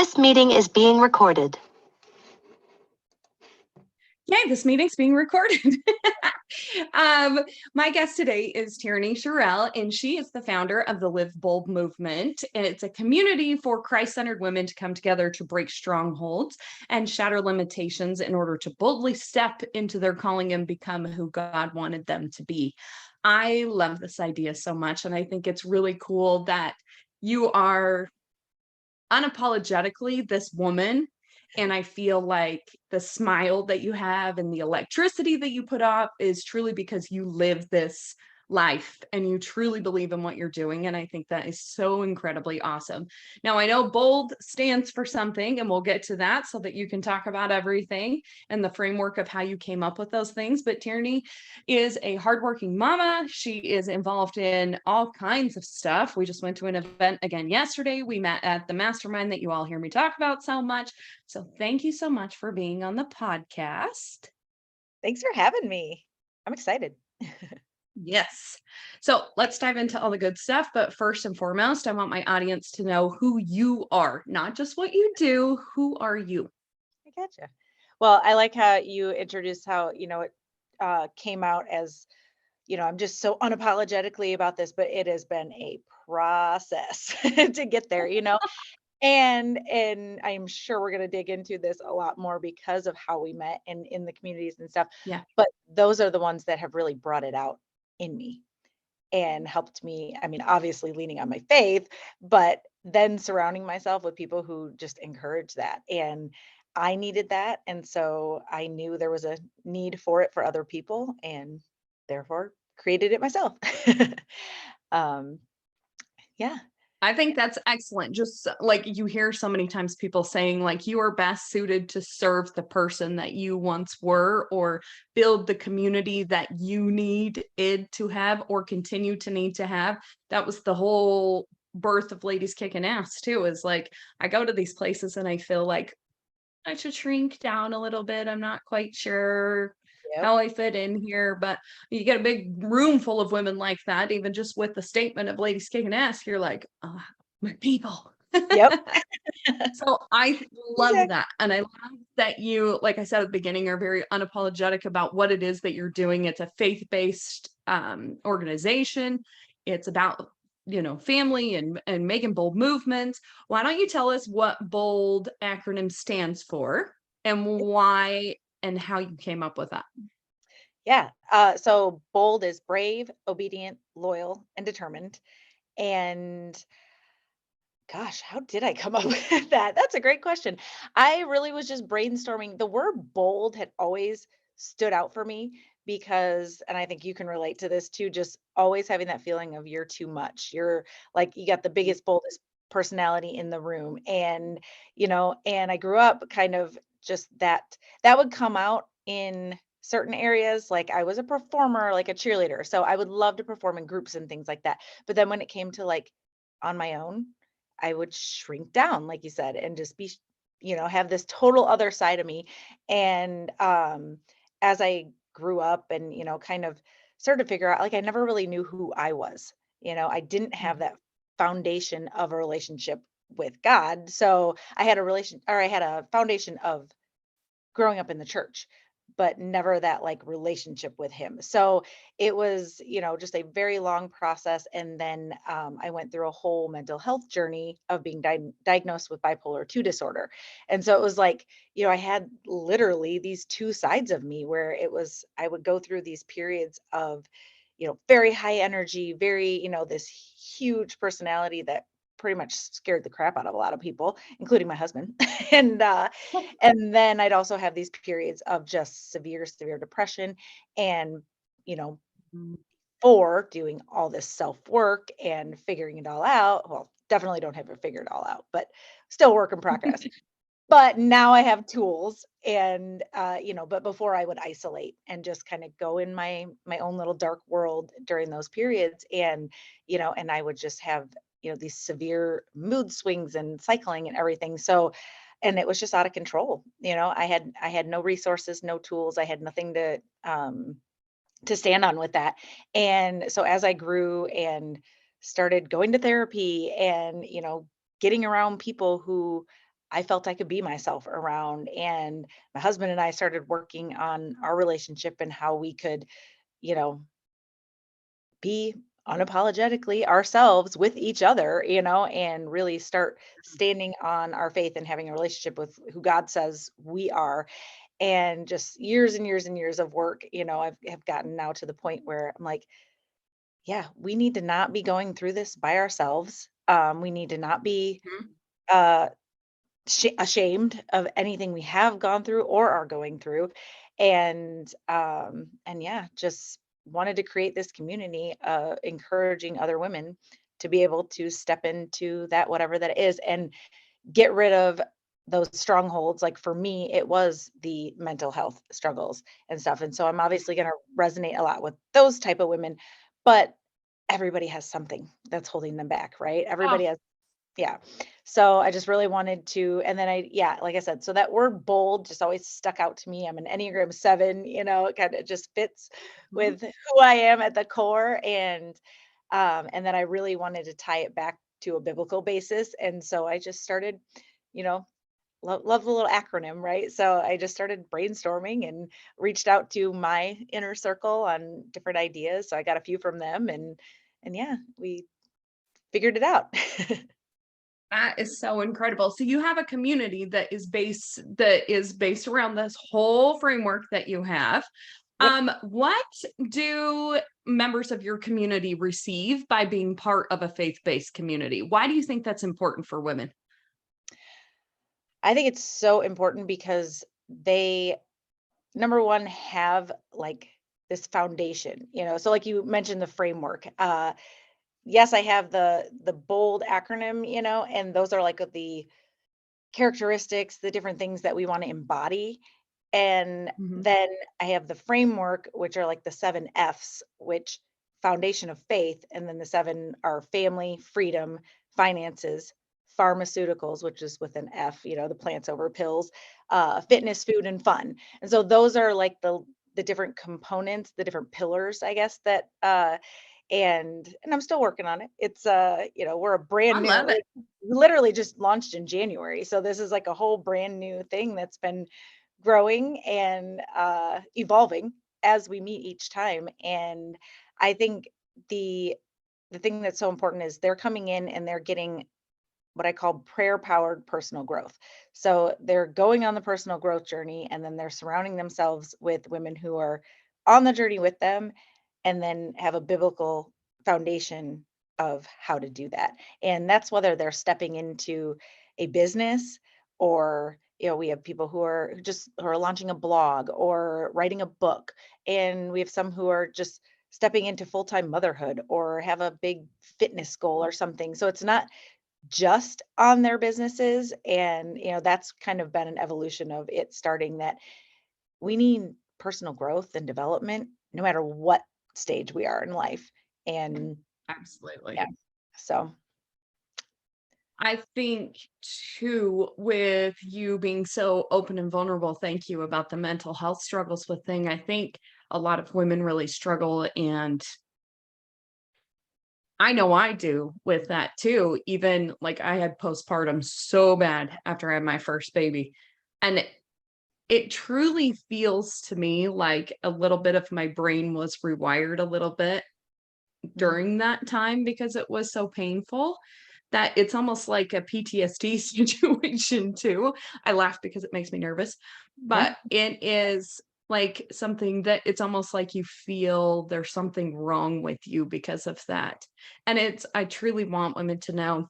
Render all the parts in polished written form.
This meeting is being recorded. Okay, this meeting's being recorded. My guest today is Tierney Shirrell, and she is the founder of the Live Bold movement. And it's a community for Christ-centered women to come together to break strongholds and shatter limitations in order to boldly step into their calling and become who God wanted them to be. I love this idea so much, and I think it's really cool that you are unapologetically this woman. And I feel like the smile that you have and the electricity that you put off is truly because you live this life and you truly believe in what you're doing. And I think that is so incredibly awesome. Now, I know BOLD stands for something, and we'll get to that so that you can talk about everything and the framework of how you came up with those things. But Tierney is a hardworking mama. She is involved in all kinds of stuff. We just went to an event again yesterday. We met at the mastermind that you all hear me talk about so much. So thank you so much for being on the podcast. Thanks for having me. I'm excited. Yes. So let's dive into all the good stuff. But first and foremost, I want my audience to know who you are, not just what you do. Who are you? I gotcha. Well, I like how you introduced how, it came out as, I'm just so unapologetically about this, but it has been a process to get there, and I'm sure we're going to dig into this a lot more because of how we met and in the communities and stuff. Yeah. But those are the ones that have really brought it out in me and helped me. I mean, obviously leaning on my faith, but then surrounding myself with people who just encourage that. And I needed that. And so I knew there was a need for it for other people, and therefore created it myself. um, yeah. I think that's excellent. Just like you hear so many times people saying, like, you are best suited to serve the person that you once were, or build the community that you needed to have or continue to need to have. That was the whole birth of Ladies Kicking Ass, too, is like, I go to these places and I feel like I should shrink down a little bit. I'm not quite sure how I fit in here, but you get a big room full of women like that, even just with the statement of Ladies Kicking Ass, you're like, oh, my people. Yep. So I love Exactly. that. And I love that you, like I said at the beginning, are very unapologetic about what it is that you're doing. It's a faith-based organization. It's about family and making bold movements. Why don't you tell us what BOLD acronym stands for and why and how you came up with that? Yeah. So bold is brave, obedient, loyal, and determined. And gosh, how did I come up with that? That's a great question. I really was just brainstorming. The word bold had always stood out for me because, and I think you can relate to this too, just always having that feeling of you're too much. You're like, you got the biggest, boldest personality in the room. And I grew up kind of just that would come out in certain areas. Like I was a performer, like a cheerleader. So I would love to perform in groups and things like that. But then when it came to like on my own, I would shrink down, like you said, and just be, have this total other side of me. And as I grew up and, kind of started to figure out, like, I never really knew who I was. I didn't have that foundation of a relationship with God. So I had a foundation of growing up in the church, but never that like relationship with him. So it was, just a very long process. And then I went through a whole mental health journey of being diagnosed with bipolar 2 disorder. And so it was like, I had literally these two sides of me where I would go through these periods of, very high energy, very, this huge personality that pretty much scared the crap out of a lot of people, including my husband. and and then I'd also have these periods of just severe depression. And, you know, for doing all this self-work and figuring it all out. Well, definitely don't have it figured all out, but still work in progress. But now I have tools and but before I would isolate and just kind of go in my own little dark world during those periods. And I would just have, these severe mood swings and cycling and everything. So, and it was just out of control. I had no resources, no tools. I had nothing to stand on with that. And so as I grew and started going to therapy and, getting around people who I felt I could be myself around. And my husband and I started working on our relationship and how we could, you know, be unapologetically ourselves with each other, and really start standing on our faith and having a relationship with who God says we are. And just years and years and years of work, I've have gotten now to the point where I'm like, yeah, we need to not be going through this by ourselves. We need to not be Mhm. uh, ashamed of anything we have gone through or are going through. And yeah, just wanted to create this community, encouraging other women to be able to step into that, whatever that is, and get rid of those strongholds. Like for me, it was the mental health struggles and stuff. And so I'm obviously going to resonate a lot with those type of women, but everybody has something that's holding them back, right? Oh, Everybody has, yeah. So I just really wanted to, and then yeah, like I said, so that word bold just always stuck out to me. I'm an Enneagram 7, it kind of just fits mhm. with who I am at the core. And then I really wanted to tie it back to a biblical basis. And so I just started, you know, love the little acronym, right? So I just started brainstorming and reached out to my inner circle on different ideas. So I got a few from them, and yeah, we figured it out. That is so incredible. So you have a community that is based around this whole framework that you have. Yep. What do members of your community receive by being part of a faith-based community? Why do you think that's important for women? I think it's so important because they, number one, have like this foundation, so like you mentioned the framework. Yes, I have the bold acronym, and those are like the characteristics, the different things that we want to embody. And Mhm. then I have the framework, which are like the 7 F's, which foundation of faith. And then the 7 are family, freedom, finances, pharmaceuticals, which is with an F, the plants over pills, fitness, food, and fun. And so those are like the different components, the different pillars, I guess, that and I'm still working on it. It's we're a I brand new, love it. like, literally just launched in January. So this is like a whole brand new thing that's been growing and evolving as we meet each time. And I think the the thing that's so important is they're coming in and they're getting what I call prayer powered personal growth. So they're going on the personal growth journey, and then they're surrounding themselves with women who are on the journey with them and then have a biblical foundation of how to do that. And that's whether they're stepping into a business, or we have people who are launching a blog or writing a book, and we have some who are just stepping into full-time motherhood or have a big fitness goal or something. So it's not just on their businesses. And that's kind of been an evolution of it starting, that we need personal growth and development no matter what stage we are in life. And Absolutely. yeah, so I think too, with you being so open and vulnerable, thank you about the mental health struggles with thing. I think a lot of women really struggle, and I know I do with that too. Even like I had postpartum so bad after I had my first baby. And it truly feels to me like a little bit of my brain was rewired a little bit mm, during that time because it was so painful that it's almost like a PTSD situation too. I laugh because it makes me nervous, yeah, but it is like something that it's almost like you feel there's something wrong with you because of that. And I truly want women to know,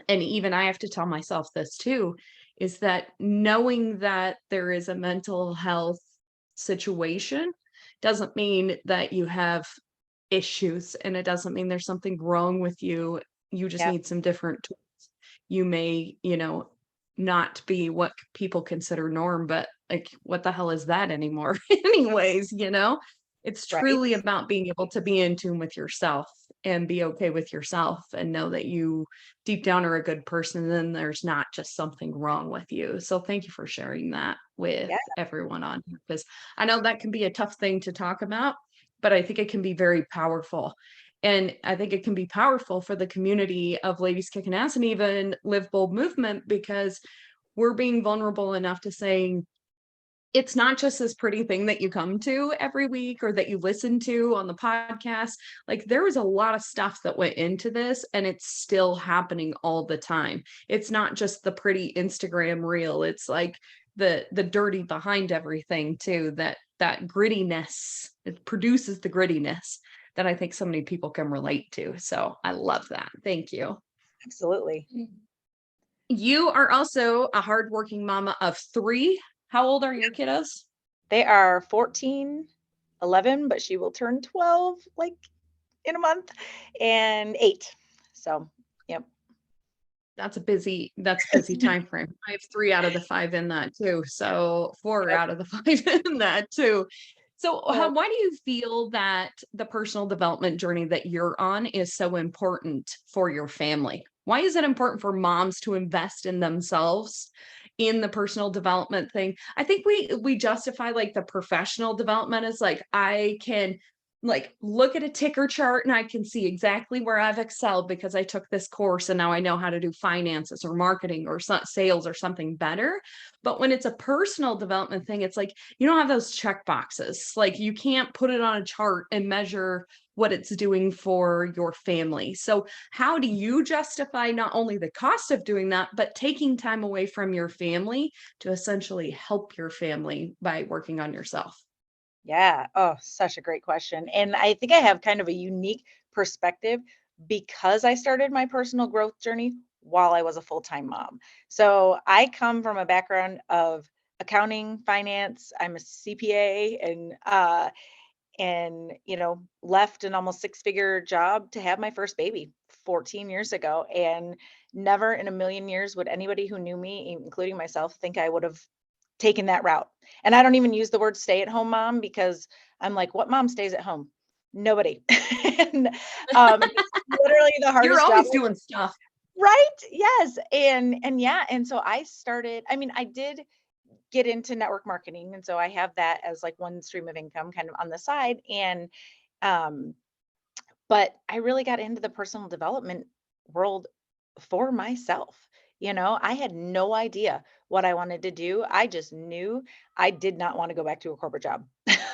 and even I have to tell myself this too, is that knowing that there is a mental health situation doesn't mean that you have issues, and it doesn't mean there's something wrong with you. You just yeah, need some different tools. You may, not be what people consider norm, but like, what the hell is that anymore? Anyways. It's right, truly about being able to be in tune with yourself and be okay with yourself and know that you deep down are a good person, and then there's not just something wrong with you. So thank you for sharing that with yeah, everyone on here, because I know that can be a tough thing to talk about, but I think it can be very powerful. And I think it can be powerful for the community of Ladies Kicking Ass and even Live Bold movement, because we're being vulnerable enough to saying, it's not just this pretty thing that you come to every week or that you listen to on the podcast. Like there was a lot of stuff that went into this, and it's still happening all the time. It's not just the pretty Instagram reel. It's like the dirty behind everything too, that grittiness, it produces the grittiness that I think so many people can relate to. So I love that. Thank you. Absolutely. You are also a hardworking mama of 3. How old are your kiddos? They are 14, 11, but she will turn 12 like in a month, and 8. So, yep. That's a busy time frame. I have 3 out of the 5 in that too. So 4 Yep. out of the 5 in that too. So Yep. why do you feel that the personal development journey that you're on is so important for your family? Why is it important for moms to invest in themselves in the personal development thing? I think we justify like the professional development as like, I can like look at a ticker chart and I can see exactly where I've excelled because I took this course and now I know how to do finances or marketing or sales or something better. But when it's a personal development thing, it's like you don't have those check boxes. Like you can't put it on a chart and measure what it's doing for your family. So how do you justify not only the cost of doing that, but taking time away from your family to essentially help your family by working on yourself? Yeah. Oh, such a great question. And I think I have kind of a unique perspective because I started my personal growth journey while I was a full-time mom. So I come from a background of accounting, finance. I'm a CPA, and left an almost six-figure job to have my first baby 14 years ago, and never in a million years would anybody who knew me, including myself, think I would have taken that route. And I don't even use the word stay at home mom because I'm like, what mom stays at home? Nobody. And it's literally the You're hardest job. always doing stuff. Right? Yes. And yeah, and so I started, I mean, I did get into network marketing, and so I have that as like one stream of income kind of on the side. And um but I really got into the personal development world for myself. I had no idea what I wanted to do. I just knew I did not want to go back to a corporate job.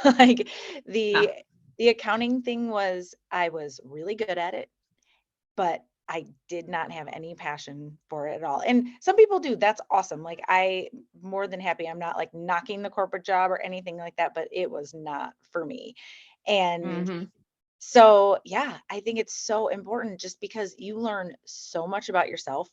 Like Yeah. the accounting thing was, I was really good at it, but I did not have any passion for it at all. And some people do. That's awesome. Like I more than happy. I'm not like knocking the corporate job or anything like that, but it was not for me. And Mhm. so, yeah, I think it's so important just because you learn so much about yourself,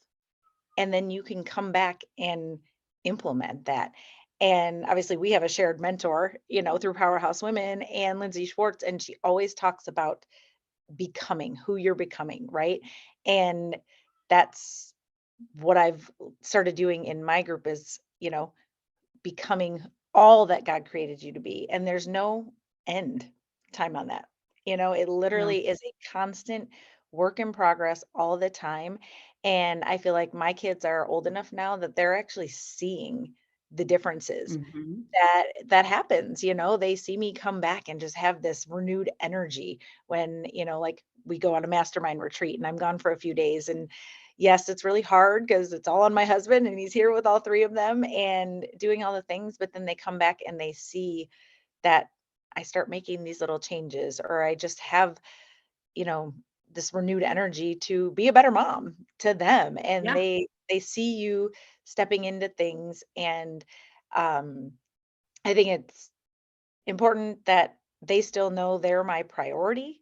and then you can come back and implement that. And obviously, we have a shared mentor, through Powerhouse Women, and Lindsay Schwartz, and she always talks about becoming who you're becoming, right? And that's what I've started doing in my group is, becoming all that God created you to be. And there's no end time on that. It No. literally is a constant work in progress all the time. And I feel like my kids are old enough now that they're actually seeing the differences Mhm. that happens. They see me come back and just have this renewed energy when, like we go on a mastermind retreat and I'm gone for a few days. And yes, it's really hard because it's all on my husband and he's here with all 3 of them and doing all the things, but then they come back and they see that I start making these little changes, or I just have, you know, this renewed energy to be a better mom to them. And Yeah. they see you stepping into things. And um I think it's important that they still know they're my priority,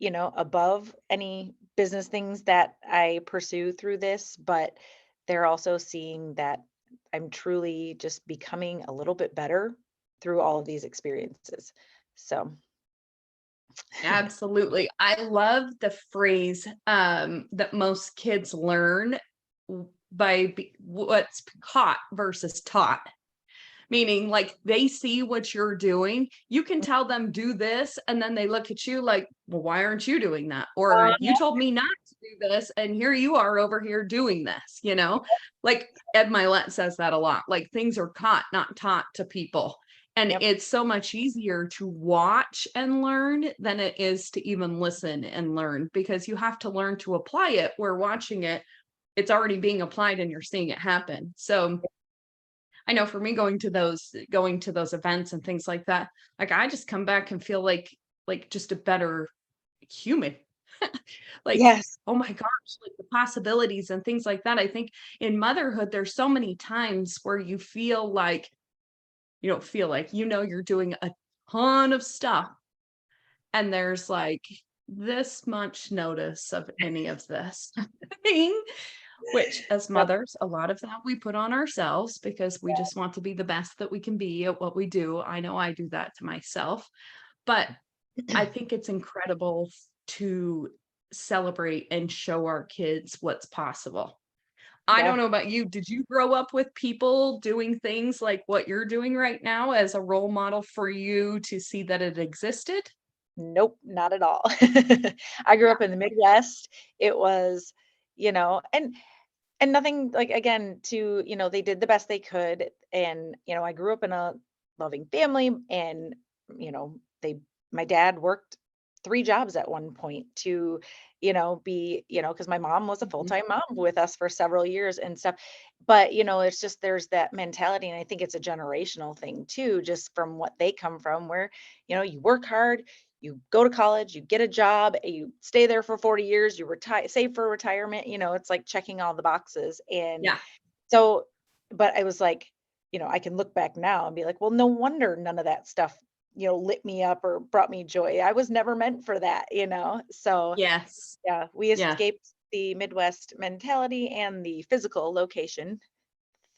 above any business things that I pursue through this, but they're also seeing that I'm truly just becoming a little bit better through all of these experiences. So, Absolutely. I love the phrase that most kids learn by what's caught versus taught. Meaning, like, they see what you're doing. You can tell them, do this. And then they look at you like, well, why aren't you doing that? Or you yeah, told me not to do this. And here you are over here doing this? Like Ed Milet says that a lot. Like, things are caught, not taught to people. And yep, it's so much easier to watch and learn than it is to even listen and learn because you have to learn to apply it. Where watching it, it's already being applied and you're seeing it happen. So I know for me going to those events and things like that, like I just come back and feel like just a better human. Like, Yes. oh my gosh, like the possibilities and things like that. I think in motherhood, there's so many times where you feel like you don't feel like, you're doing a ton of stuff and there's like this much notice of any of this thing, which as Yep. mothers, a lot of that we put on ourselves because we just want to be the best that we can be at what we do. I know I do that to myself, but I think it's incredible to celebrate and show our kids what's possible. I Yeah. don't know about you. Did you grow up with people doing things like what you're doing right now as a role model for you to see that it existed? Nope, not at all. I grew Yeah. up in the Midwest. It was, and nothing like, again, they did the best they could. And, I grew up in a loving family, and, they my dad worked 3 jobs at one point to, be, because my mom was a Mhm. full-time mom with us for several years and stuff. But, it's just there's that mentality, and I think it's a generational thing too, just from what they come from, where, you work hard, you go to college, you get a job, and you stay there for 40 years, you retire, save for retirement, it's like checking all the boxes. And Yeah. so, but I was like, I can look back now and be like, well, no wonder none of that stuff, lit me up or brought me joy. I was never meant for that. So Yes. yeah, we Yeah. escaped the Midwest mentality and the physical location.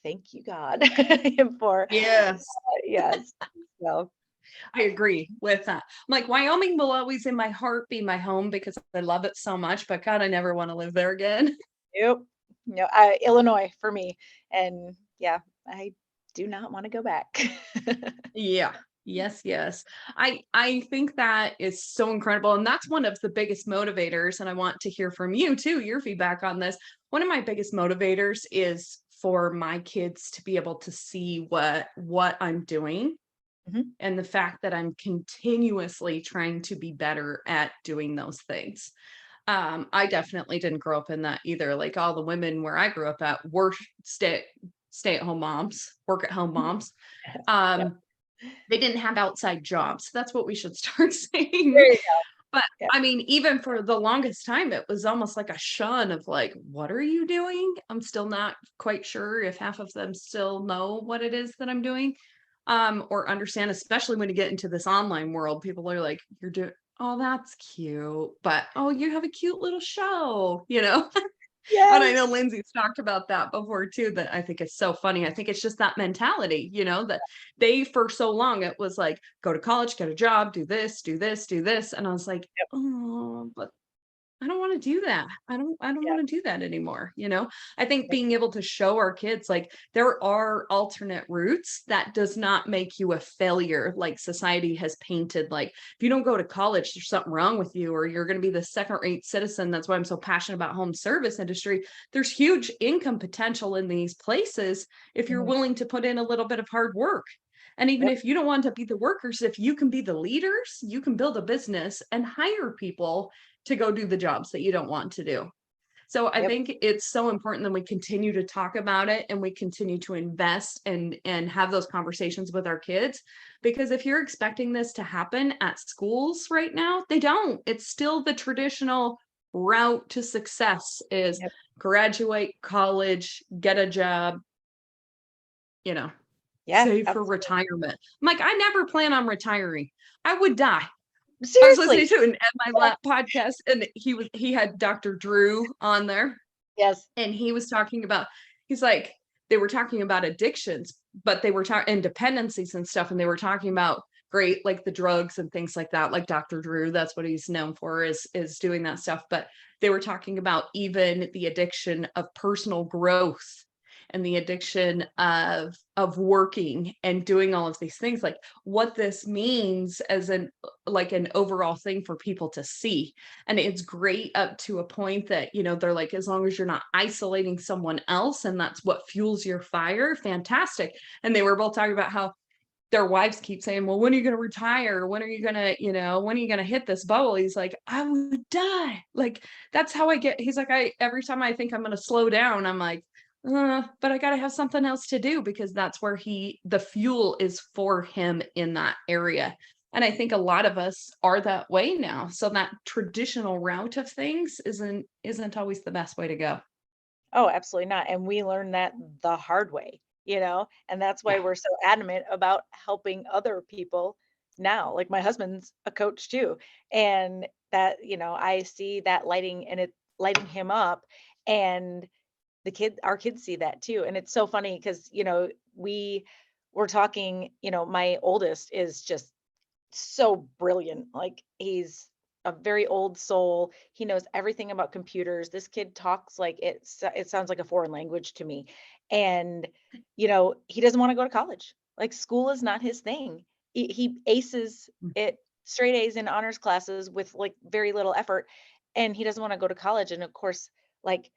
Thank you, God, for Yes. yes. So I agree with that. I'm like, Wyoming will always in my heart be my home because I love it so much, but God, I never want to live there again. yep. Illinois for me. And yeah, I do not want to go back. Yeah. Yes, yes. I think that is so incredible, and that's one of the biggest motivators, and I want to hear from you too, your feedback on this. One of my biggest motivators is for my kids to be able to see what I'm doing Mhm. and the fact that I'm continuously trying to be better at doing those things. I definitely didn't grow up in that either. Like all the women where I grew up at were stay at home moms, work at home moms. Yep. Um, they didn't have outside jobs. That's what we should start saying. There you But go. I mean, even for the longest time, it was almost like a shun of like, what are you doing? I'm still not quite sure if half of them still know what it is that I'm doing, or understand, especially when you get into this online world. People are like, you're doing, oh, that's cute, but oh, you have a cute little show. And I know Yes. Lindsay's talked about that before too, that I think it's so funny. I think it's just that mentality, that they, for so long, it was like, go to college, get a job, do this, do this, do this. And I was like, Yep. oh, but I don't want to do that. I don't Yep. want to do that anymore. I think Yep. being able to show our kids like there are alternate routes that does not make you a failure like society has painted. Like if you don't go to college, there's something wrong with you, or you're going to be the second-rate citizen. That's why I'm so passionate about home service industry. There's huge income potential in these places if you're Mhm. willing to put in a little bit of hard work. And even Yep. if you don't want to be the workers, if you can be the leaders, you can build a business and hire people to go do the jobs that you don't want to do. So I Yep. think it's so important that we continue to talk about it and we continue to invest and have those conversations with our kids, because if you're expecting this to happen at schools right now, they don't. It's still the traditional route to success is Yep. graduate college, get a job, you know, Yeah, save for absolutely. retirement. I'm like, I never plan on retiring. I would die. I was listening Seriously. to an at my Yeah. lap podcast, and he had Dr. Drew on there, Yes. and he was talking about, he's like, they were talking about addictions, but they were talking and dependencies and stuff, and they were talking about great like the drugs and things like that. Like Dr. Drew, that's what he's known for is doing that stuff. But they were talking about even the addiction of personal growth and the addiction of working and doing all of these things, like what this means as an like an overall thing for people to see. And it's great up to a point that they're like, as long as you're not isolating someone else and that's what fuels your fire, fantastic. And they were both talking about how their wives keep saying, well, when are you going to retire? When are you going to, when are you going to hit this bubble? He's like, I would die. Like, that's how I get, he's like, every time I think I'm going to slow down, I'm like, but I got to have something else to do, because that's where the fuel is for him in that area. And I think a lot of us are that way now. So that traditional route of things isn't always the best way to go. Oh, absolutely not. And we learned that the hard way, and that's why Yeah. we're so adamant about helping other people now. Like my husband's a coach too. And that, I see that lighting him up, and our kids see that too. And it's so funny because, we were talking, my oldest is just so brilliant. Like he's a very old soul. He knows everything about computers. This kid talks like it sounds like a foreign language to me. And he doesn't want to go to college. Like school is not his thing. He aces it, straight A's in honors classes with like very little effort, and he doesn't want to go to college. And of course, like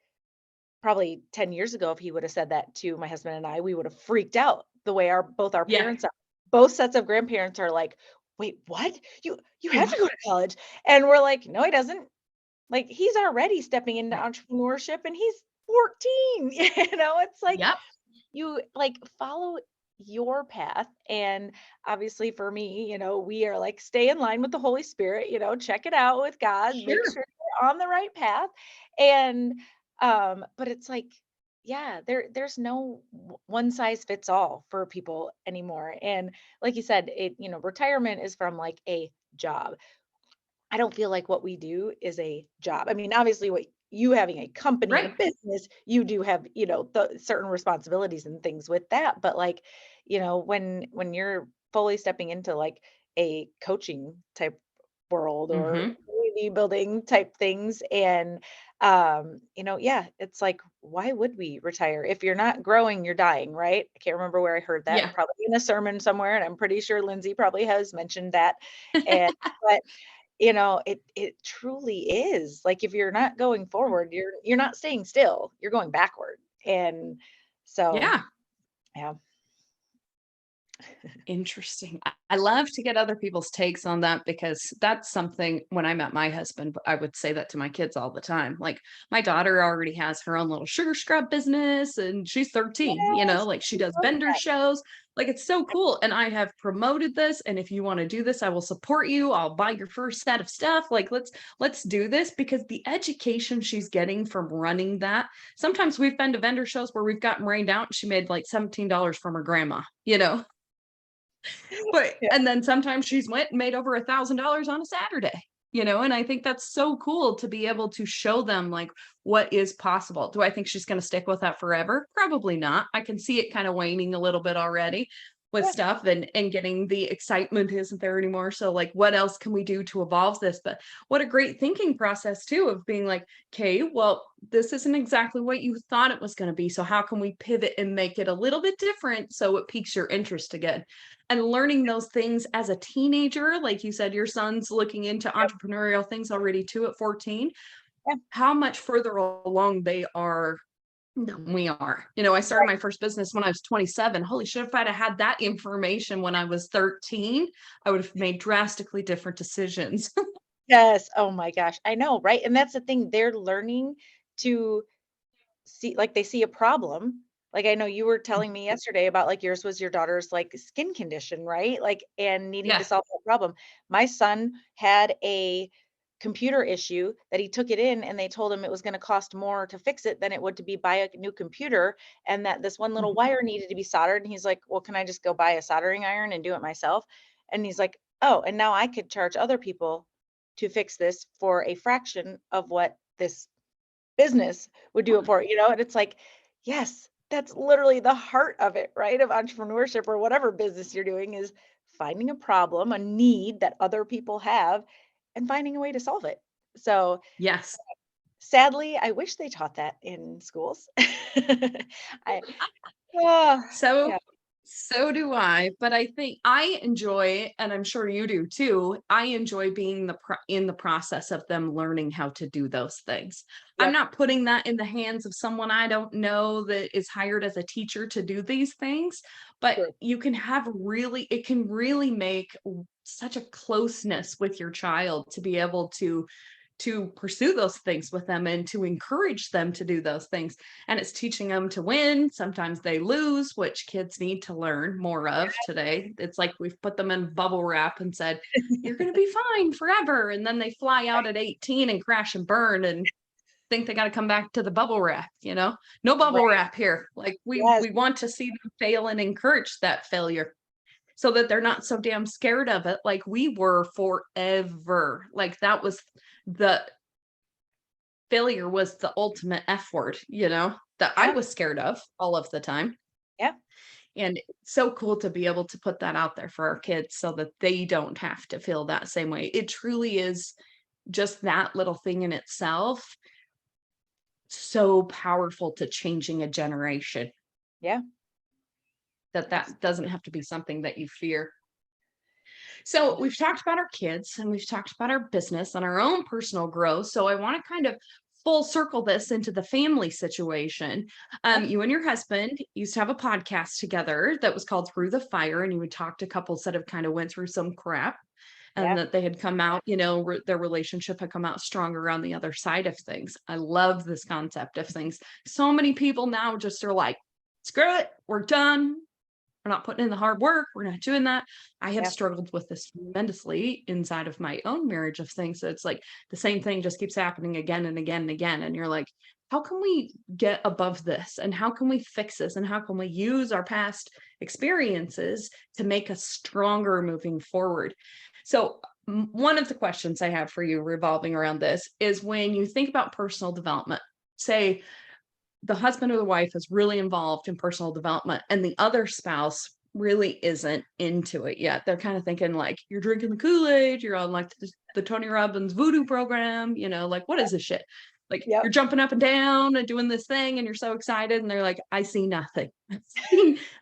probably 10 years ago, if he would have said that to my husband and I, we would have freaked out the way both our Yeah. parents are. Both sets of grandparents are like, wait, what? You have What? to go to college. And we're like, no, he doesn't. Like he's already stepping into Right. entrepreneurship and he's 14. It's like Yep. you like follow your path. And obviously for me, we are like, stay in line with the Holy Spirit, check it out with God, make Sure. sure you're on the right path. And but it's like, yeah, there's no one size fits all for people anymore. And like you said, retirement is from like a job. I don't feel like what we do is a job. I mean, obviously, what you having a company and a Right. business, you do have, the certain responsibilities and things with that. But like, when you're fully stepping into like a coaching type world or Mm-hmm. community building type things, and yeah, it's like, why would we retire? If you're not growing, you're dying, right? I can't remember where I heard that, Yeah. probably in a sermon somewhere, and I'm pretty sure Lindsay probably has mentioned that. And but it truly is. Like if you're not going forward, you're not staying still, you're going backward. And so, Yeah. yeah. Interesting. I love to get other people's takes on that, because that's something when I met my husband, I would say that to my kids all the time. Like my daughter already has her own little sugar scrub business and she's 13, Yes, like she I does love vendor that. shows. Like it's so cool. And I have promoted this. And if you want to do this, I will support you. I'll buy your first set of stuff. Like let's do this, because the education she's getting from running that. Sometimes we've been to vendor shows where we've gotten rained out and she made like $17 from her grandma. But Yeah. and then sometimes she's went and made over $1,000 on a Saturday, and I think that's so cool to be able to show them like what is possible. Do I think she's going to stick with that forever? Probably not. I can see it kind of waning a little bit already with Yeah. stuff, and getting the excitement isn't there anymore. So like, what else can we do to evolve this? But what a great thinking process too, of being like, okay, well, this isn't exactly what you thought it was going to be. So how can we pivot and make it a little bit different so it piques your interest again? And learning those things as a teenager, like you said, your son's looking into entrepreneurial things already too at 14, Yeah. how much further along they are than we are. I started my first business when I was 27. Holy shit, if I'd have had that information when I was 13, I would have made drastically different decisions. Yes. Oh my gosh. I know, right? And that's the thing. They're learning to see, like they see a problem. Like I know you were telling me yesterday about like yours was your daughter's like skin condition, right? Like and needing to Yeah. solve that problem. My son had a computer issue that he took it in and they told him it was going to cost more to fix it than it would to be buy a new computer, and that this one little wire needed to be soldered, and he's like, well, can I just go buy a soldering iron and do it myself? And he's like, oh, and now I could charge other people to fix this for a fraction of what this business would do it for, and it's like, yes, that's literally the heart of it, right? Of entrepreneurship or whatever business you're doing, is finding a problem, a need that other people have, and finding a way to solve it. So Yes. sadly, I wish they taught that in schools. I, oh, So yeah, So do I, but I think I enjoy, and I'm sure you do too, I enjoy being in the process of them learning how to do those things. I'm Yep. not putting that in the hands of someone I don't know that is hired as a teacher to do these things, but True. you can have really, it can really make such a closeness with your child to be able to pursue those things with them and to encourage them to do those things. And it's teaching them to win. Sometimes they lose, which kids need to learn more of today. It's like we've put them in bubble wrap and said, you're going to be fine forever. And then they fly out at 18 and crash and burn and think they got to come back to the bubble wrap, no bubble Right. wrap here. Like Yes. we want to see them fail and encourage that failure so that they're not so damn scared of it like we were forever. Like that was the failure was the ultimate F word, that I Yeah. was scared of all of the time. Yeah. And it's so cool to be able to put that out there for our kids so that they don't have to feel that same way. It truly is just that little thing in itself so powerful to changing a generation Yeah. that doesn't have to be something that you fear. So we've talked about our kids and we've talked about our business and our own personal growth. So I want to kind of full circle this into the family situation. Yeah. You and your husband used to have a podcast together that was called Through the Fire, and you would talk to couples that have kind of went through some crap and Yeah. that they had come out, their relationship had come out stronger on the other side of things. I love this concept of things. So many people now just are like, screw it, we're done. We're not putting in the hard work. We're not doing that. I have Yeah. struggled with this tremendously inside of my own marriage of things. So it's like the same thing just keeps happening again and again and again. And you're like, how can we get above this? And how can we fix this? And how can we use our past experiences to make us stronger moving forward? So one of the questions I have for you revolving around this is when you think about personal development, say the husband or the wife is really involved in personal development and the other spouse really isn't into it yet. They're kind of thinking like, you're drinking the Kool-Aid, you're on like the Tony Robbins voodoo program, like, what is this shit? Like Yep. you're jumping up and down and doing this thing and you're so excited. And they're like, I see nothing.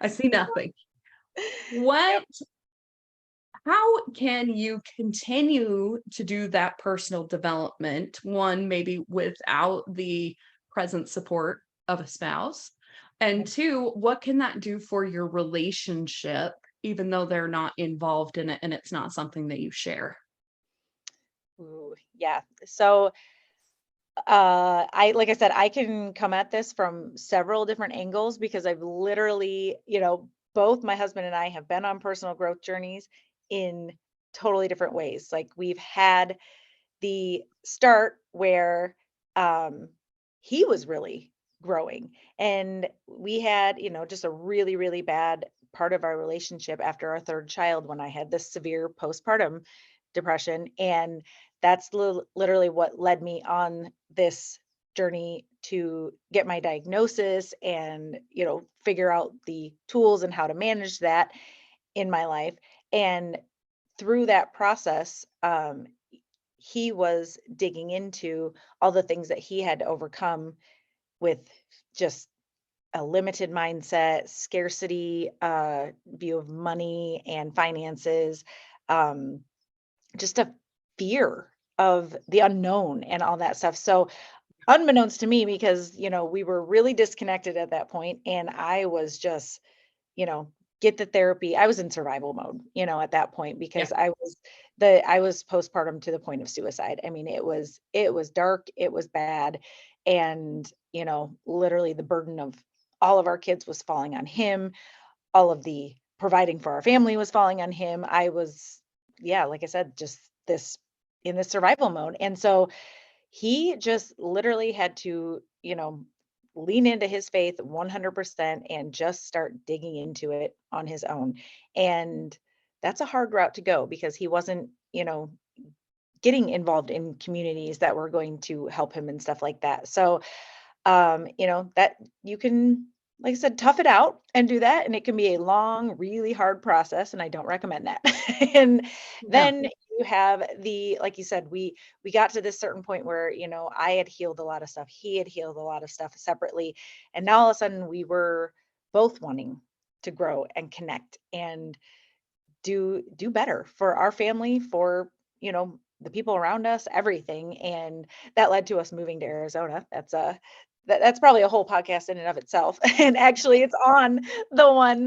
I see nothing. Yep. How can you continue to do that personal development? One, maybe without the present support of a spouse. And two, what can that do for your relationship, even though they're not involved in it and it's not something that you share? Ooh, yeah. So like I said, I can come at this from several different angles because I've literally, both my husband and I have been on personal growth journeys in totally different ways. Like we've had the start where he was really growing, and we had, just a really, really bad part of our relationship after our third child when I had this severe postpartum depression. And that's literally what led me on this journey to get my diagnosis and, figure out the tools and how to manage that in my life. And through that process, he was digging into all the things that he had to overcome with just a limited mindset, scarcity view of money and finances, um, just a fear of the unknown and all that stuff. So unbeknownst to me, because we were really disconnected at that point, and I was just, get the therapy. I was in survival mode, at that point, Yeah. because I was postpartum to the point of suicide. I mean, it was dark, it was bad, and literally the burden of all of our kids was falling on him. All of the providing for our family was falling on him. I was, yeah, like I said, just this in this survival mode. And so he just literally had to, lean into his faith 100% and just start digging into it on his own. And that's a hard route to go because he wasn't, getting involved in communities that were going to help him and stuff like that. So, that you can, like I said, tough it out and do that. And it can be a long, really hard process. And I don't recommend that. And Yeah. then you have like you said, we got to this certain point where, I had healed a lot of stuff. He had healed a lot of stuff separately. And now all of a sudden we were both wanting to grow and connect and do better for our family, for, the people around us, everything. And that led to us moving to Arizona. That's probably a whole podcast in and of itself. And actually it's on the one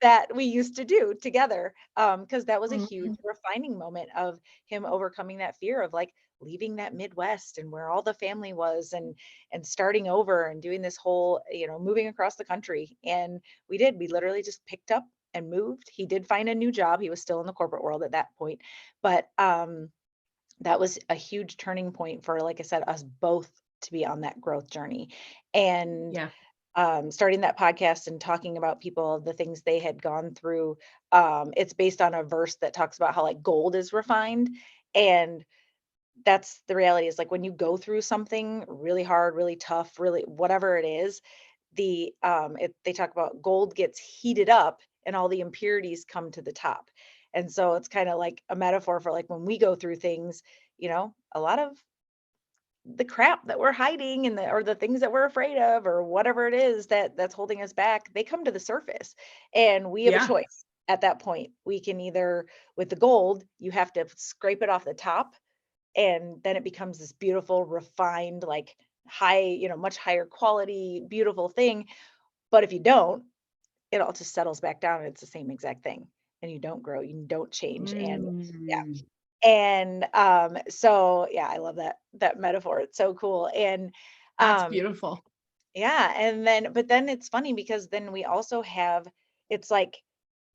that we used to do together, because that was a huge Mhm. refining moment of him overcoming that fear of like leaving that Midwest and where all the family was, and starting over and doing this whole, moving across the country. And we literally just picked up and moved. He did find a new job. He was still in the corporate world at that point, but that was a huge turning point for, like I said, us both to be on that growth journey. And Yeah. starting that podcast and talking about people, the things they had gone through. It's based on a verse that talks about how like gold is refined. And that's the reality, is like when you go through something really hard, really tough, really whatever it is, they talk about gold gets heated up and all the impurities come to the top. And so it's kind of like a metaphor for like when we go through things, a lot of the crap that we're hiding and or the things that we're afraid of or whatever it is that's holding us back, they come to the surface. And we have a Yeah. choice at that point. We can either, with the gold, you have to scrape it off the top, and then it becomes this beautiful, refined, like high, much higher quality, beautiful thing. But if you don't, it all just settles back down and it's the same exact thing. And you don't grow, you don't change. And yeah. Mm. And so yeah, I love that metaphor. It's so cool. And That's um beautiful. yeah, and then but then it's funny because then we also have, it's like,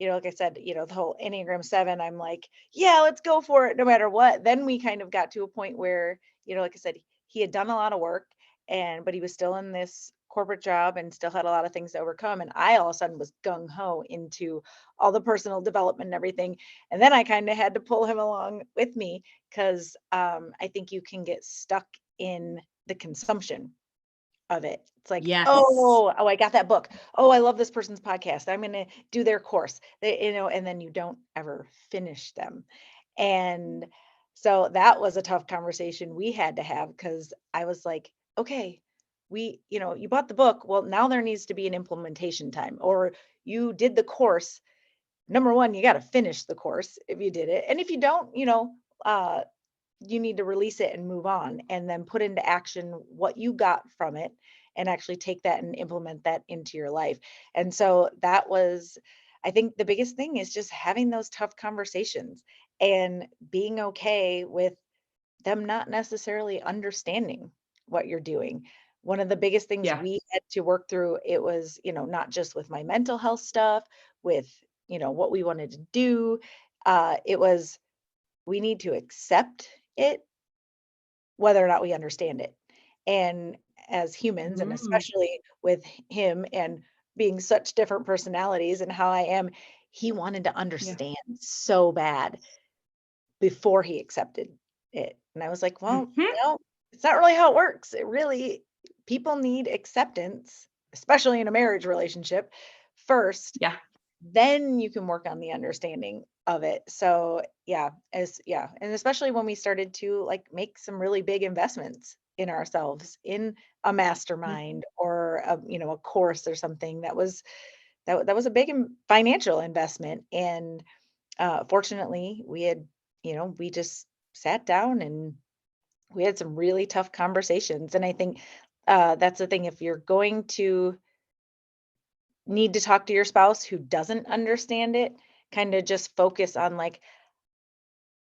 like I said, the whole Enneagram 7, I'm like, yeah, let's go for it no matter what. Then we kind of got to a point where, like I said, he had done a lot of work, but he was still in this corporate job and still had a lot of things to overcome. And I all of a sudden was gung ho into all the personal development and everything. And then I kind of had to pull him along with me, because I think you can get stuck in the consumption of it. It's like, Yes. oh, I got that book. Oh, I love this person's podcast. I'm going to do their course. And then you don't ever finish them. And so that was a tough conversation we had to have, because I was like, okay, you bought the book. Well, now there needs to be an implementation time. Or you did the course. Number one, you got to finish the course if you did it. And if you don't, you need to release it and move on, and then put into action what you got from it, and actually take that and implement that into your life. And so that was, I think the biggest thing is just having those tough conversations and being okay with them not necessarily understanding what you're doing. One of the biggest things Yeah. we had to work through, it was, not just with my mental health stuff, with, what we wanted to do. It was, we need to accept it, whether or not we understand it. And as humans, and Mm. especially with him and being such different personalities and how I am, he wanted to Yeah. understand so bad before he accepted it. And I was like, well, Mhm. it's not really how it works. It really, people need acceptance, especially in a marriage relationship first, Yeah. then you can work on the understanding of it. So yeah, and especially when we started to like make some really big investments in ourselves, in a Mm. mastermind or a course or something, that was a big financial investment. And fortunately we had, we just sat down and we had some really tough conversations. And I think that's the thing, if you're going to need to talk to your spouse who doesn't understand it, kind of just focus on like,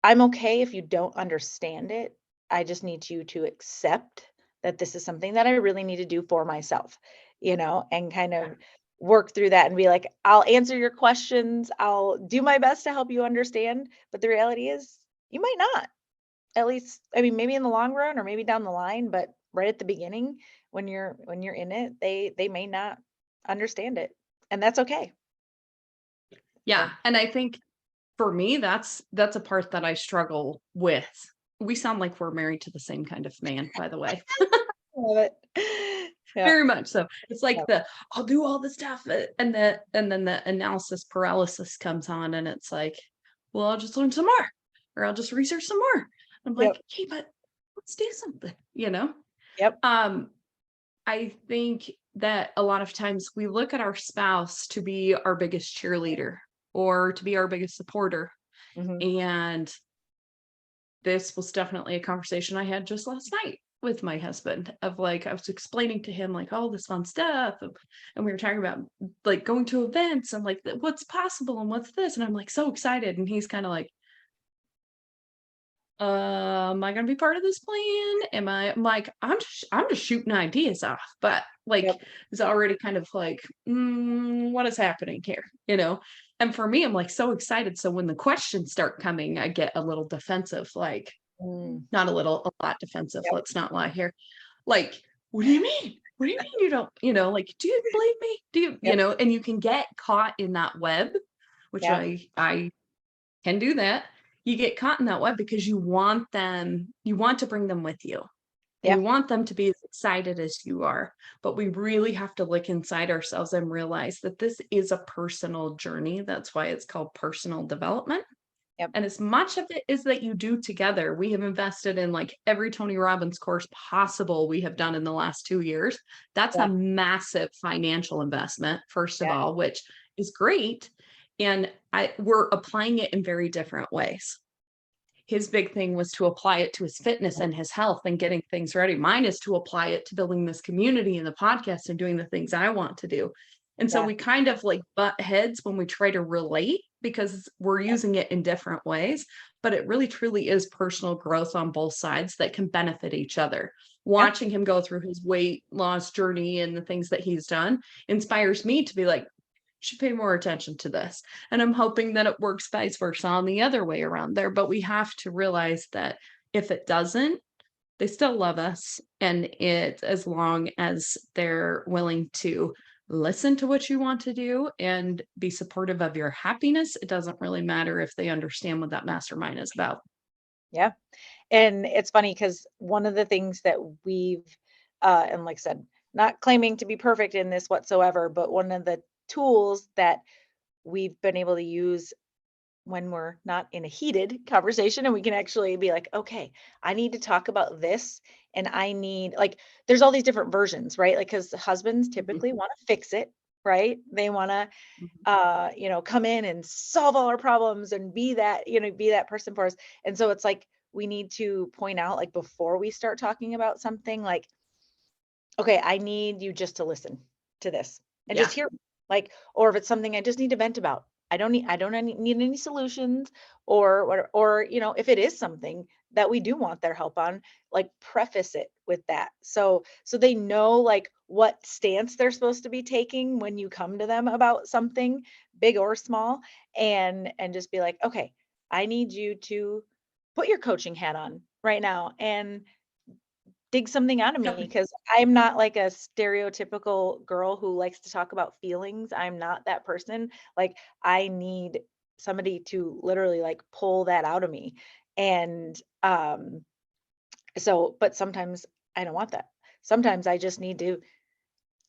I'm okay if you don't understand it. I just need you to accept that this is something that I really need to do for myself, and kind Yeah. of work through that and be like, I'll answer your questions. I'll do my best to help you understand. But the reality is, you might not. At least, I mean, maybe in the long run or maybe down the line, but right at the beginning, when you're in it, they may not understand it. And that's okay. Yeah. So And I think for me, that's a part that I struggle with. We sound like we're married to the same kind of man, by the way. love it. Yeah. Very much so. It's like Yeah. I'll do all this stuff, and then the analysis paralysis comes on, and it's like, well, I'll just learn some more, or I'll just research some more. I'm like, Yep. hey, but let's do something, you know? Yep. Um, I think that a lot of times we look at our spouse to be our biggest cheerleader or to be our biggest supporter. Mhm. And this was definitely a conversation I had just last night with my husband of like, I was explaining to him like all this fun stuff. And we were talking about like going to events and like what's possible and what's this. And I'm like so excited. And he's kind of like, am I gonna be part of this plan? I'm like, I'm just shooting ideas off, but like Yep. it's already kind of like, what is happening here? You know? And for me, I'm like so excited. So when the questions start coming, I get a little defensive, like Mm. not a little, a lot defensive. Yep. Let's not lie here. Like, what do you mean? What do you mean you don't, like, do you believe me? Do you, Yep. and you can get caught in that web, which Yeah. I can do that. You get caught in that web because you want to bring them with you. And Yeah. you want them to be as excited as you are. But we really have to look inside ourselves and realize that this is a personal journey. That's why it's called personal development. Yep. And as much of it is that you do together, we have invested in like every Tony Robbins course possible we have done in the last 2 years. That's Yeah. a massive financial investment, first of Yeah. all, which is great. And we're applying it in very different ways. His big thing was to apply it to his fitness and his health and getting things ready. Mine is to apply it to building this community and the podcast and doing the things I want to do. And so Yeah. we kind of like butt heads when we try to relate because we're Yeah. using it in different ways, but it really truly is personal growth on both sides that can benefit each other. Watching him go through his weight loss journey and the things that he's done inspires me to be like, should pay more attention to this. And I'm hoping that it works vice versa on the other way around there. But we have to realize that if it doesn't, they still love us. And it, as long as they're willing to listen to what you want to do and be supportive of your happiness, it doesn't really matter if they understand what that mastermind is about. Yeah. And it's funny because one of the things that we've, and like I said, not claiming to be perfect in this whatsoever, but one of the tools that we've been able to use when we're not in a heated conversation and we can actually be like, okay, I need to talk about this. And I need, like, there's all these different versions, right? Like, because husbands Mhm, typically want to fix it, right? They want to, mhm. come in and solve all our problems and be that, be that person for us. And so it's like, we need to point out, like, before we start talking about something, like, okay, I need you just to listen to this and Yeah. just hear, like, or if it's something I just need to vent about. I don't need any solutions or what, or, if it is something that we do want their help on, like, preface it with that. So they know, like, what stance they're supposed to be taking when you come to them about something big or small, and just be like, okay, I need you to put your coaching hat on right now and dig something out of me, Yep. because I'm not like a stereotypical girl who likes to talk about feelings. I'm not that person. Like, I need somebody to literally, like, pull that out of me. And but sometimes I don't want that. Sometimes I just need to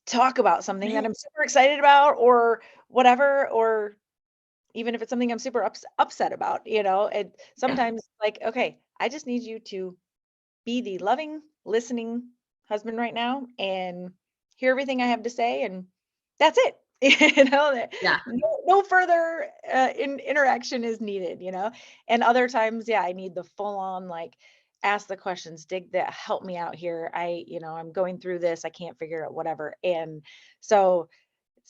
talk about something that Right. I'm super excited about or whatever, or even if it's something I'm super upset about, and Yeah. sometimes, like, okay, I just need you to be the loving, listening husband right now and hear everything I have to say, and that's it. Yeah. No further interaction is needed. And other times, yeah, I need the full on, like, ask the questions, dig that, help me out here. I'm going through this, I can't figure out whatever. And so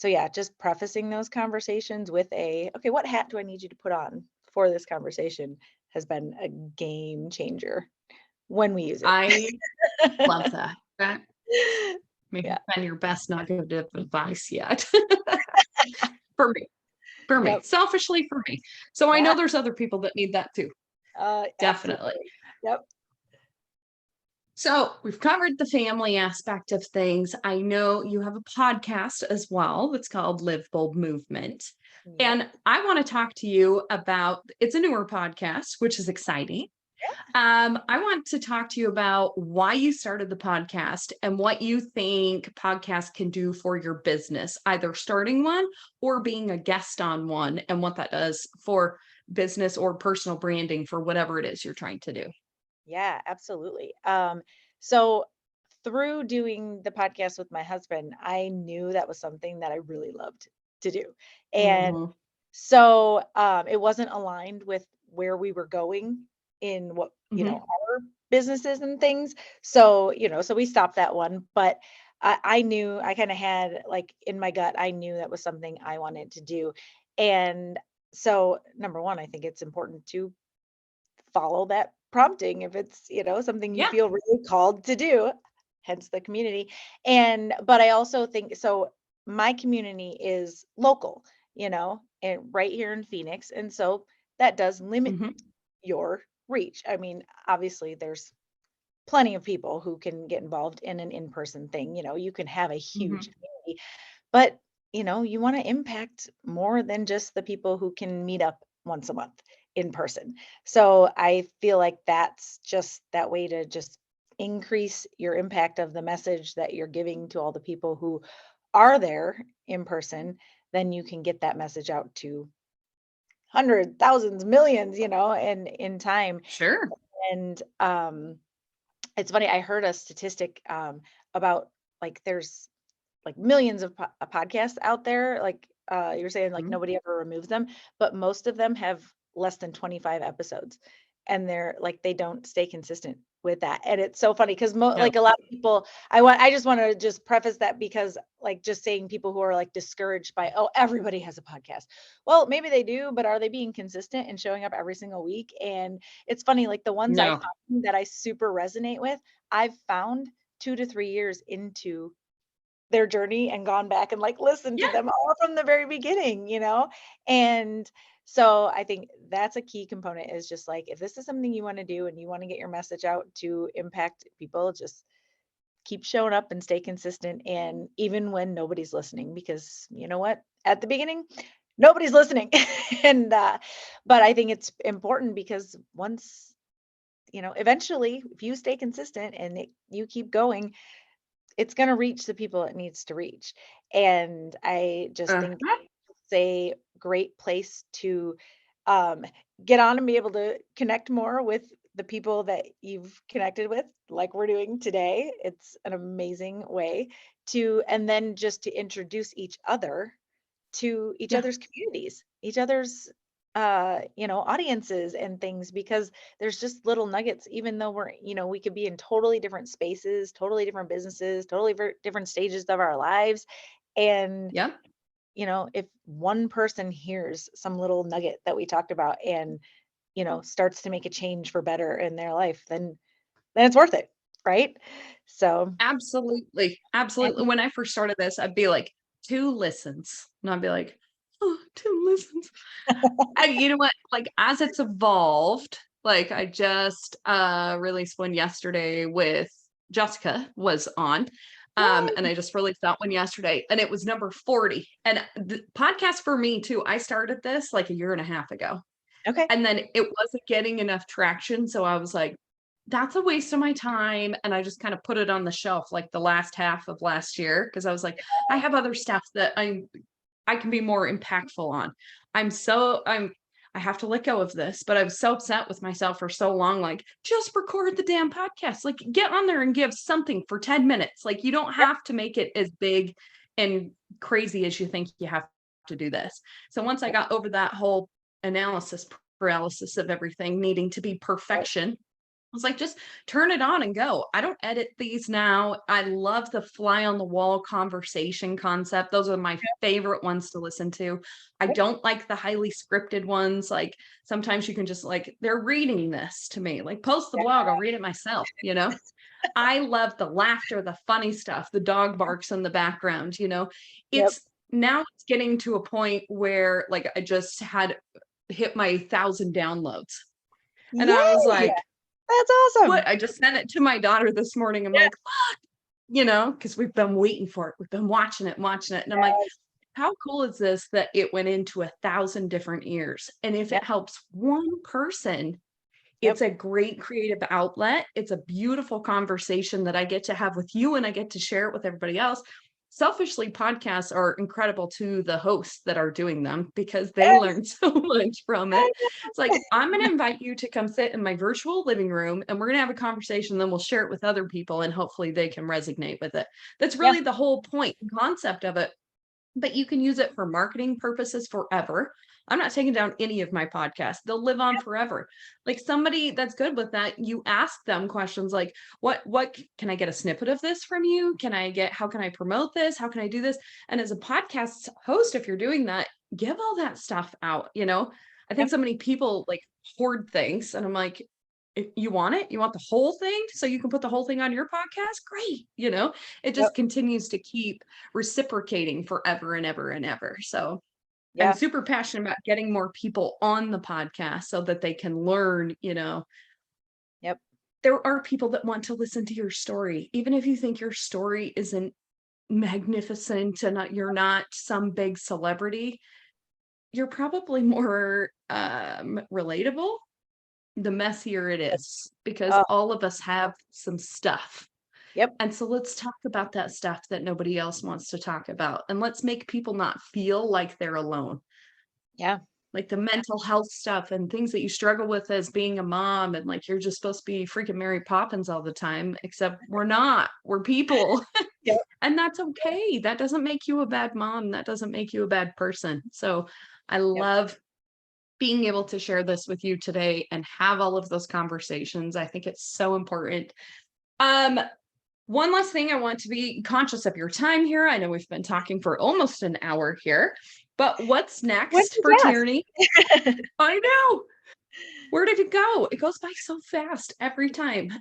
yeah, just prefacing those conversations with okay, what hat do I need you to put on for this conversation has been a game changer when we use it. I love that. That may Yeah. have been your best nugget of advice yet. For me. For me. Yep. Selfishly for me. So I know Yeah. there's other people that need that too. Definitely. Absolutely. Yep. So we've covered the family aspect of things. I know you have a podcast as well that's called Live Bold Movement. Yep. And I want to talk to you about it's a newer podcast, which is exciting. Yeah. I want to talk to you about why you started the podcast and what you think podcasts can do for your business, either starting one or being a guest on one, and what that does for business or personal branding for whatever it is you're trying to do. Yeah, absolutely. So through doing the podcast with my husband, I knew that was something that I really loved to do. And Mhm. so it wasn't aligned with where we were going in what, Mhm. our businesses and things. So, so we stopped that one. But I knew, I kind of had like in my gut, I knew that was something I wanted to do. And so, number one, I think it's important to follow that prompting if it's, something you Yeah. feel really called to do, hence the community. But I also think so my community is local, and right here in Phoenix. And so that does limit Mhm. your reach. I mean, obviously there's plenty of people who can get involved in an in-person thing. You can have a huge Mhm. community, but you want to impact more than just the people who can meet up once a month in person. So I feel like that's just that way to just increase your impact of the message that you're giving to all the people who are there in person. Then you can get that message out to hundreds, thousands, millions, and in time. Sure. And it's funny, I heard a statistic about like there's like millions of podcasts out there. Like you're saying, like Mhm. nobody ever removes them, but most of them have less than 25 episodes, and they're like they don't stay consistent with that. And it's so funny because No. like a lot of people, I just want to just preface that because like just saying people who are like discouraged by, oh, everybody has a podcast. Well, maybe they do, but are they being consistent and showing up every single week? And it's funny, like the ones I No. find that I super resonate with, I've found 2 to 3 years into their journey and gone back and like listened to Yeah. them all from the very beginning, And so I think that's a key component is just like if this is something you want to do and you want to get your message out to impact people, just keep showing up and stay consistent. And even when nobody's listening, because you know what? At the beginning, nobody's listening. and but I think it's important because once, eventually if you stay consistent and you keep going, it's going to reach the people it needs to reach. And I just think Uh-huh. it's a great place to um, get on and be able to connect more with the people that you've connected with, like we're doing today. It's an amazing way and then just to introduce each other to each Yeah. other's communities, each other's audiences and things, because there's just little nuggets, even though we could be in totally different spaces, totally different businesses, totally different stages of our lives. And Yeah. if one person hears some little nugget that we talked about and starts to make a change for better in their life, then it's worth it, right? So Absolutely. Absolutely. and When I first started this, I'd be like, 2 listens. And I'd be like, oh, 2 listens. And you know what? Like as it's evolved, like I just released one yesterday with Jessica was on. And Yay. I just released that one yesterday and it was number 40. And the podcast for me too, I started this like a year and a half ago. Okay. And then it wasn't getting enough traction. So I was like, that's a waste of my time. And I just kind of put it on the shelf like the last half of last year because I was like, I have other stuff that I can be more impactful on. I have to let go of this, but I was so upset with myself for so long. Like, just record the damn podcast. Like, get on there and give something for 10 minutes. Like, you don't have to make it as big and crazy as you think you have to do this. So once I got over that whole analysis paralysis of everything needing to be perfection, I was like, just turn it on and go. I don't edit these now. I love the fly on the wall conversation concept. Those are my favorite ones to listen to. I don't like the highly scripted ones. Like sometimes you can just like, they're reading this to me. Like post the blog, I'll read it myself. I love the laughter, the funny stuff, the dog barks in the background. Yep. It's now it's getting to a point where like I just had hit my 1,000 downloads. And I was Yay. like, That's what? awesome. I just sent it to my daughter this morning. I'm like, because we've been waiting for it. We've been watching it. And I'm like, Yes. how cool is this that it went into 1,000 different ears? And if it Yep. helps one person, it's Yep. a great creative outlet. It's a beautiful conversation that I get to have with you and I get to share it with everybody else. selfishly, podcasts are incredible to the hosts that are doing them because they Yes, learn so much from I it. It's like, I'm going to invite you to come sit in my virtual living room and we're going to have a conversation. Then we'll share it with other people and hopefully they can resonate with it. That's yeah, really the whole point and concept of it. But you can use it for marketing purposes forever. I'm not taking down any of my podcasts. They'll live on forever. Like somebody that's good with that, you ask them questions like, what can I get a snippet of this from you? How can I promote this? How can I do this? And as a podcast host, if you're doing that, give all that stuff out, you know? I yeah, think so many people like hoard things and I'm like, if you want it, you want the whole thing so you can put the whole thing on your podcast? Great. You know, it yep, just continues to keep reciprocating forever and ever and ever. So I'm yeah, super passionate about getting more people on the podcast so that they can learn, you know, yep, there are people that want to listen to your story, even if you think your story isn't magnificent and you're not some big celebrity, you're probably more relatable the messier it is because oh, all of us have some stuff. yep, And so let's talk about that stuff that nobody else wants to talk about. And let's make people not feel like they're alone. yeah, Like the mental health stuff and things that you struggle with as being a mom. And like you're just supposed to be freaking Mary Poppins all the time, except we're not. We're people. yep, And that's okay. That doesn't make you a bad mom. That doesn't make you a bad person. So I yep. love being able to share this with you today and have all of those conversations. I think it's so important. Um, One last thing, I want to be conscious of your time here. I know we've been talking for almost an hour here, but what's Went next too for fast. Tierney? I know. Where did it go? It goes by so fast every time.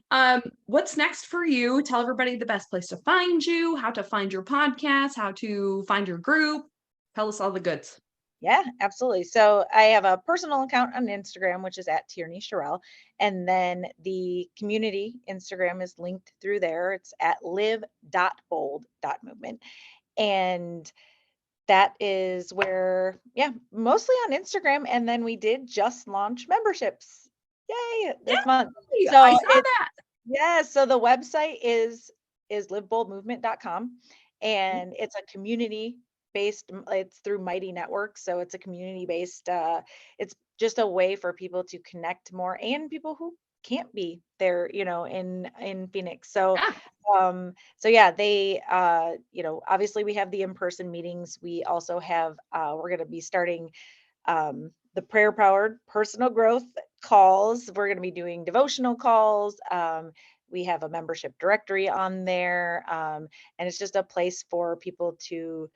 What's next for you? Tell everybody the best place to find you, how to find your podcast, how to find your group. Tell us all the goods. Yeah, absolutely. So I have a personal account on Instagram, which is at Tierney Shirrell. And then the community Instagram is linked through there. It's at live.bold.movement. And that is where, yeah, mostly on Instagram. And then we did just launch memberships. Yay, this month. Yay! I So saw it's, that. yeah, so the website is liveboldmovement.com, and it's a community based, it's through Mighty Network, so it's a community based, it's just a way for people to connect more and people who can't be there, in Phoenix. So Yeah. so yeah, they obviously we have the in-person meetings. We also have we're going to be starting the prayer powered personal growth calls. We're going to be doing devotional calls. We have a membership directory on there. And it's just a place for people to,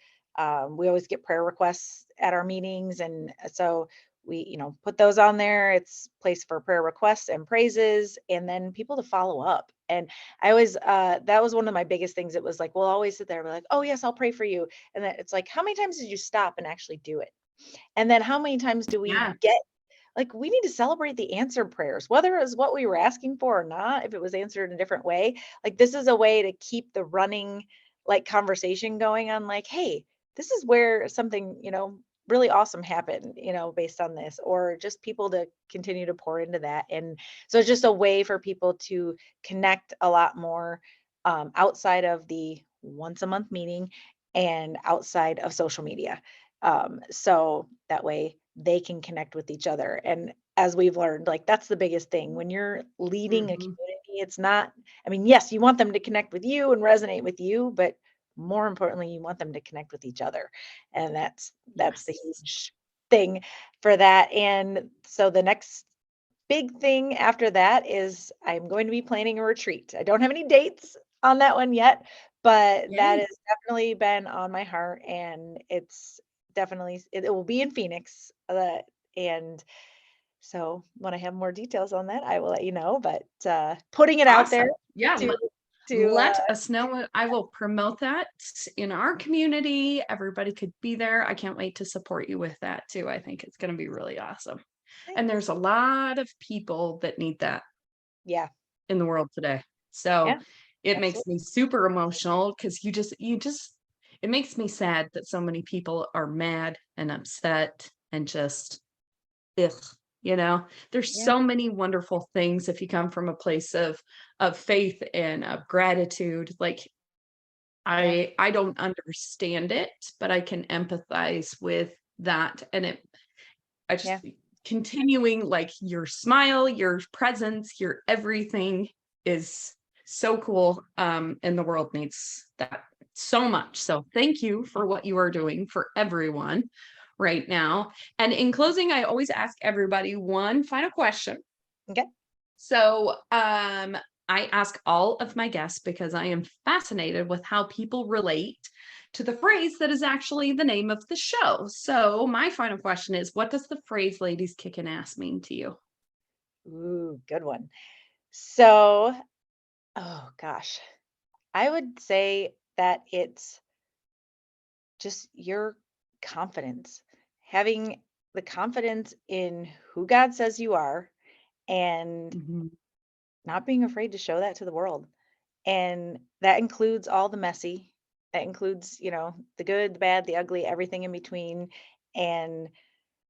we always get prayer requests at our meetings. And so we, put those on there. It's a place for prayer requests and praises, and then people to follow up. And I always, that was one of my biggest things. It was like, we'll always sit there and be like, oh yes, I'll pray for you. And then it's like, how many times did you stop and actually do it? And then how many times do we Yeah. get, like, we need to celebrate the answered prayers, whether it was what we were asking for or not, if it was answered in a different way. Like, this is a way to keep the running, like, conversation going on, like, hey, this is where something, really awesome happened, based on this, or just people to continue to pour into that. And so it's just a way for people to connect a lot more, outside of the once a month meeting and outside of social media. So that way they can connect with each other. And as we've learned, like, that's the biggest thing when you're leading a Mhm. community. It's not, I mean, yes, you want them to connect with you and resonate with you, but more importantly, you want them to connect with each other. And that's the Yes. huge thing for that. And so the next big thing after that is I'm going to be planning a retreat. I don't have any dates on that one yet, but that Yay. has definitely been on my heart, and it's definitely, it will be in Phoenix. And so when I have more details on that, I will let you know. But putting it out there Awesome. Yeah. to to Let us know. I will promote that in our community. Everybody could be there. I can't wait to support you with that too. I think it's going to be really awesome. And thanks. there's a lot of people that need that Yeah, in the world today. So yeah, it makes absolutely. me super emotional because it makes me sad that so many people are mad and upset and just, ugh, there's Yeah, so many wonderful things if you come from a place of faith and of gratitude. Like I don't understand it, but I can empathize with that. And I just continuing, like, your smile, your presence, your everything is so cool. And the world needs that so much. So thank you for what you are doing for everyone right now. And in closing, I always ask everybody one final question. Okay. So I ask all of my guests because I am fascinated with how people relate to the phrase that is actually the name of the show. So my final question is, what does the phrase "ladies kicking ass" mean to you? Ooh, good one. So, oh gosh, I would say that it's just your confidence, having the confidence in who God says you are and Mhm. not being afraid to show that to the world. And that includes all the messy, that includes, the good, the bad, the ugly, everything in between. And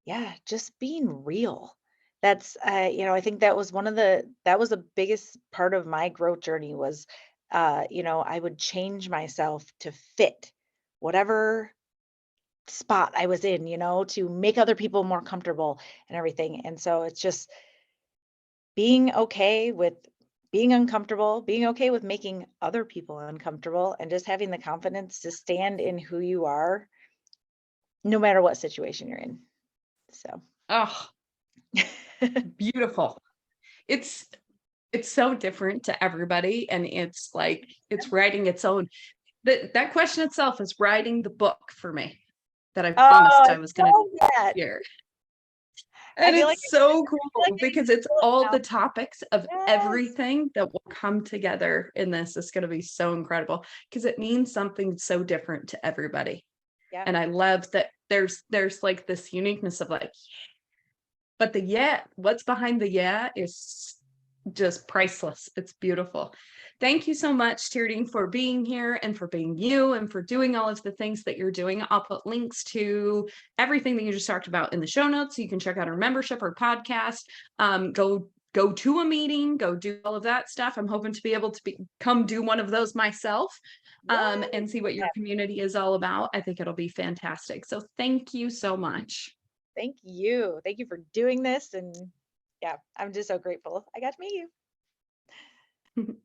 yeah, just being real. That's, I think that was that was the biggest part of my growth journey was, I would change myself to fit whatever spot I was in, to make other people more comfortable and everything. And so it's just being okay with being uncomfortable, being okay with making other people uncomfortable, and just having the confidence to stand in who you are, no matter what situation you're in. So, Oh, beautiful. It's it's so different to everybody, and it's like it's writing its own. That question itself is writing the book for me that I promised oh, I I was going to love that. share. I And feel like it's so I feel like cool I need because to it's feel it all now. the topics of Yes. everything that will come together in this. It's going to be so incredible because it means something so different to everybody. Yeah. And I love that there's like this uniqueness of like, but what's behind the is just priceless. It's beautiful. Thank you so much, Tierney, for being here and for being you and for doing all of the things that you're doing. I'll put links to everything that you just talked about in the show notes, so you can check out our membership or podcast. Go to a meeting, go do all of that stuff. I'm hoping to be able to come do one of those myself, Yes. and see what your community is all about. I think it'll be fantastic. So thank you so much. Thank you. Thank you for doing this. And yeah, I'm just so grateful I got to meet you.